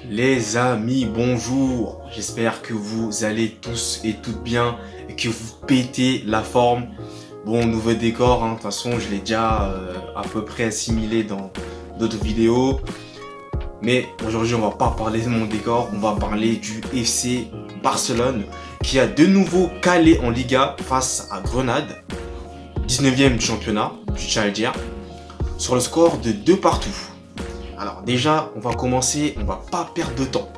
Les amis, bonjour. J'espère que vous allez tous et toutes bien et que vous pétez la forme. Bon, nouveau décor, de toute façon, je l'ai déjà à peu près assimilé dans d'autres vidéos. Mais aujourd'hui, on va pas parler de mon décor, on va parler du FC Barcelone qui a de nouveau calé en Liga face à Grenade, 19e du championnat du Challenger, sur le score de 2 partout. Alors déjà, on va commencer, on va pas perdre de temps.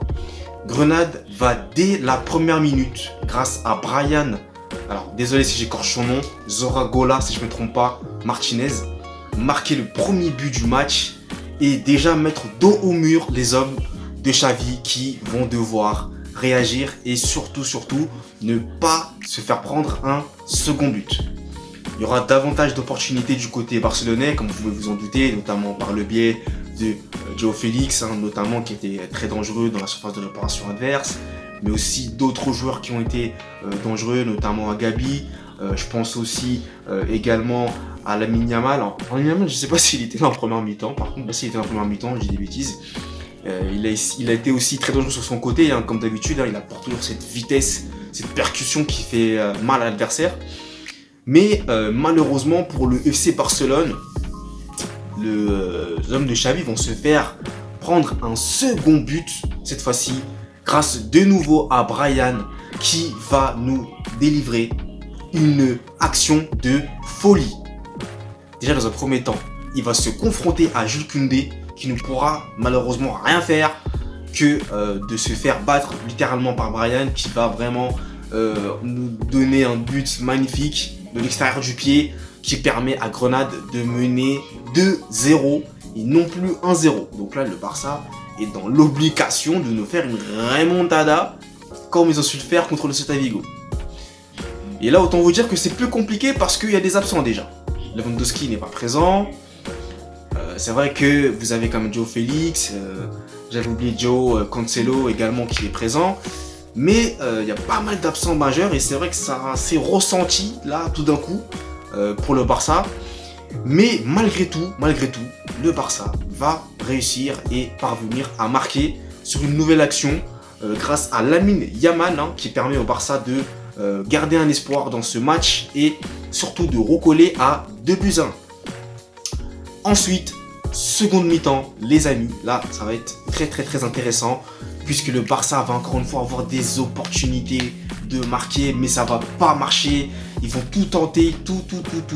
Grenade va dès la première minute, grâce à Brian, alors désolé si j'écorche son nom, Zoragola si je ne me trompe pas, Martinez, marquer le premier but du match et déjà mettre dos au mur les hommes de Xavi qui vont devoir réagir et surtout ne pas se faire prendre un second but. Il y aura davantage d'opportunités du côté barcelonais, comme vous pouvez vous en douter, notamment par le biais de João Félix, notamment qui était très dangereux dans la surface de réparation adverse, mais aussi d'autres joueurs qui ont été dangereux, notamment à Gabi. Je pense aussi également à Lamine Yamal. Alors, Lamine Yamal, je ne sais pas s'il était là en première mi-temps, par contre, s'il était en première mi-temps, je dis des bêtises. Il a été aussi très dangereux sur son côté, comme d'habitude, il apporte toujours cette vitesse, cette percussion qui fait mal à l'adversaire. Mais malheureusement pour le FC Barcelone, les hommes de Xavi vont se faire prendre un second but, cette fois-ci, grâce de nouveau à Brian, qui va nous délivrer une action de folie. Déjà dans un premier temps, il va se confronter à Jules Koundé, qui ne pourra malheureusement rien faire que de se faire battre littéralement par Brian, qui va vraiment nous donner un but magnifique de l'extérieur du pied qui permet à Grenade de mener 2-0 et non plus 1-0. Donc là, le Barça est dans l'obligation de nous faire une remontada comme ils ont su le faire contre le Celta Vigo. Et là, autant vous dire que c'est plus compliqué parce qu'il y a des absents déjà. Lewandowski n'est pas présent. C'est vrai que vous avez quand même João Félix, j'avais oublié João Cancelo également qui est présent. Mais il y a pas mal d'absents majeurs et c'est vrai que ça s'est ressenti là tout d'un coup pour le Barça. Mais malgré tout, le Barça va réussir et parvenir à marquer sur une nouvelle action grâce à Lamine Yamal qui permet au Barça de garder un espoir dans ce match et surtout de recoller à 2-1. Ensuite, seconde mi-temps, les amis, là ça va être très intéressant puisque le Barça va encore une fois avoir des opportunités de marquer, mais ça va pas marcher. Ils vont tout tenter, tout.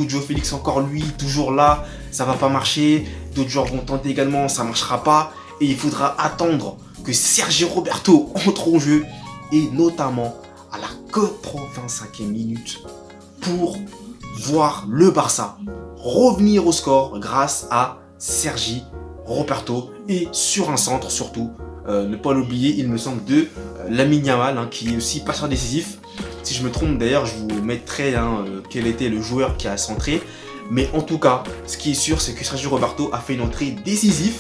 João Félix encore lui, toujours là, ça va pas marcher. D'autres joueurs vont tenter également, ça marchera pas. Et il faudra attendre que Sergi Roberto entre en jeu, et notamment à la 85e minute, pour voir le Barça revenir au score grâce à Sergi Roberto et sur un centre surtout. Ne pas l'oublier, il me semble, de Lamine Yamal, qui est aussi passeur décisif. Si je me trompe d'ailleurs, je vous mettrai quel était le joueur qui a centré. Mais en tout cas, ce qui est sûr, c'est que Sergi Roberto a fait une entrée décisive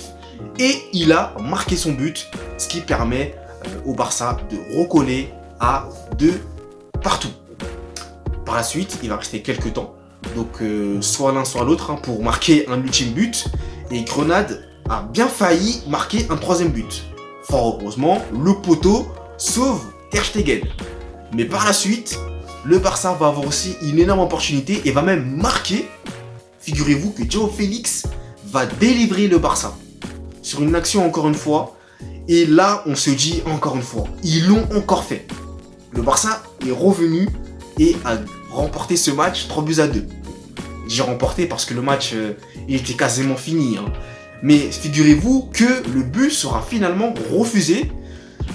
et il a marqué son but, ce qui permet au Barça de recoller à 2 partout. Par la suite, il va rester quelques temps, donc soit l'un soit l'autre, pour marquer un ultime but. Et Grenade a bien failli marquer un troisième but. Fort heureusement, le poteau sauve Ter Stegen. Mais par la suite, le Barça va avoir aussi une énorme opportunité et va même marquer. Figurez-vous que João Félix va délivrer le Barça sur une action encore une fois. Et là, on se dit encore une fois, ils l'ont encore fait. Le Barça est revenu et a remporté ce match 3-2. J'ai remporté parce que le match il était quasiment fini. Mais figurez-vous que le but sera finalement refusé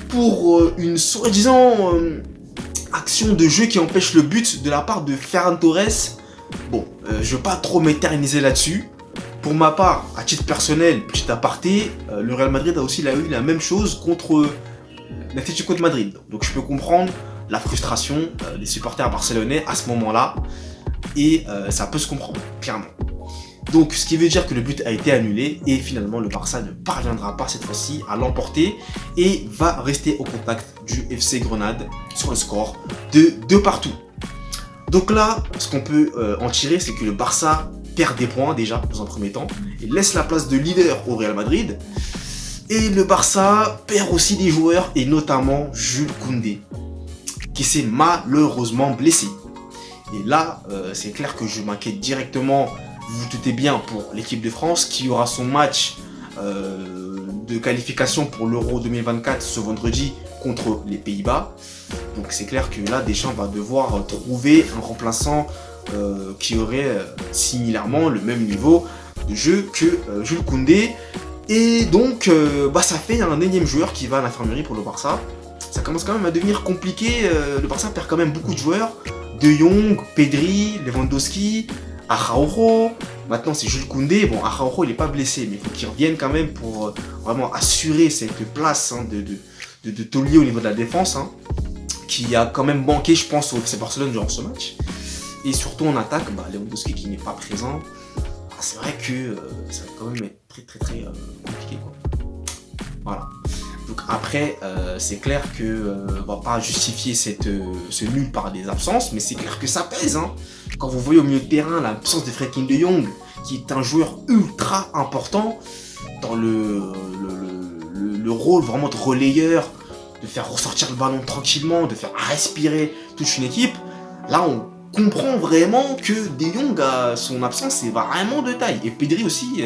pour une soi-disant action de jeu qui empêche le but de la part de Ferran Torres. Bon, je ne veux pas trop m'éterniser là-dessus. Pour ma part, à titre personnel, petit aparté, le Real Madrid a aussi eu la même chose contre l'Atlético de Madrid. Donc je peux comprendre la frustration des supporters barcelonais à ce moment-là. Et ça peut se comprendre, clairement. Donc ce qui veut dire que le but a été annulé et finalement le Barça ne parviendra pas cette fois-ci à l'emporter et va rester au contact du FC Grenade sur le score de 2 partout. Donc là, ce qu'on peut en tirer, c'est que le Barça perd des points déjà dans un premier temps et laisse la place de leader au Real Madrid. Et le Barça perd aussi des joueurs, et notamment Jules Koundé, qui s'est malheureusement blessé. Et là, c'est clair que je m'inquiète directement, vous vous doutez bien, pour l'équipe de France, qui aura son match de qualification pour l'Euro 2024 ce vendredi contre les Pays-Bas. Donc c'est clair que là, Deschamps va devoir trouver un remplaçant qui aurait similairement le même niveau de jeu que Jules Koundé. Et donc, ça fait un énième joueur qui va à l'infirmerie pour le Barça. Ça commence quand même à devenir compliqué. Le Barça perd quand même beaucoup de joueurs. De Jong, Pedri, Lewandowski, Araujo. Maintenant, c'est Jules Koundé. Bon, Araujo, il n'est pas blessé, mais il faut qu'il revienne quand même pour vraiment assurer cette place de taulier au niveau de la défense, qui a quand même manqué, je pense, au FC Barcelone durant ce match. Et surtout en attaque, Lewandowski qui n'est pas présent. C'est vrai que ça va quand même être très compliqué, quoi. Voilà. Donc après, c'est clair que on va pas justifier ce nul par des absences, mais c'est clair que ça pèse. Quand vous voyez au milieu de terrain l'absence de Frenkie de Jong, qui est un joueur ultra important dans le rôle vraiment de relayeur, de faire ressortir le ballon tranquillement, de faire respirer toute une équipe, là on comprend vraiment que De Jong, son absence, est vraiment de taille. Et Pedri aussi,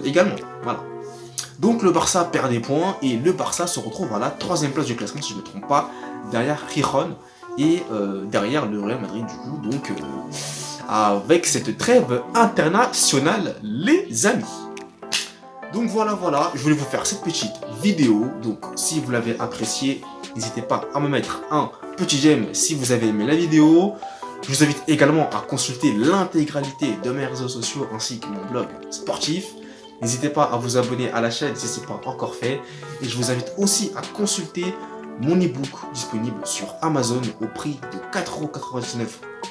également. Voilà. Donc le Barça perd des points et le Barça se retrouve à la 3e place du classement, si je ne me trompe pas, derrière Gijón et derrière le Real Madrid, du coup. Donc, avec cette trêve internationale, les amis. Donc voilà, je voulais vous faire cette petite vidéo. Donc si vous l'avez appréciée, n'hésitez pas à me mettre un petit j'aime si vous avez aimé la vidéo. Je vous invite également à consulter l'intégralité de mes réseaux sociaux ainsi que mon blog sportif. N'hésitez pas à vous abonner à la chaîne si ce n'est pas encore fait. Et je vous invite aussi à consulter mon e-book disponible sur Amazon au prix de 4,99€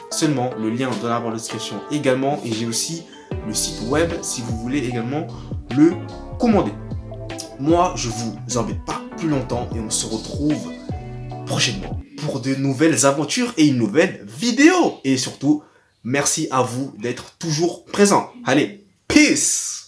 seulement. Le lien dans la barre de description également. Et j'ai aussi le site web si vous voulez également le commander. Moi, je vous embête pas plus longtemps et on se retrouve prochainement pour de nouvelles aventures et une nouvelle vidéo. Et surtout, merci à vous d'être toujours présents. Allez, peace!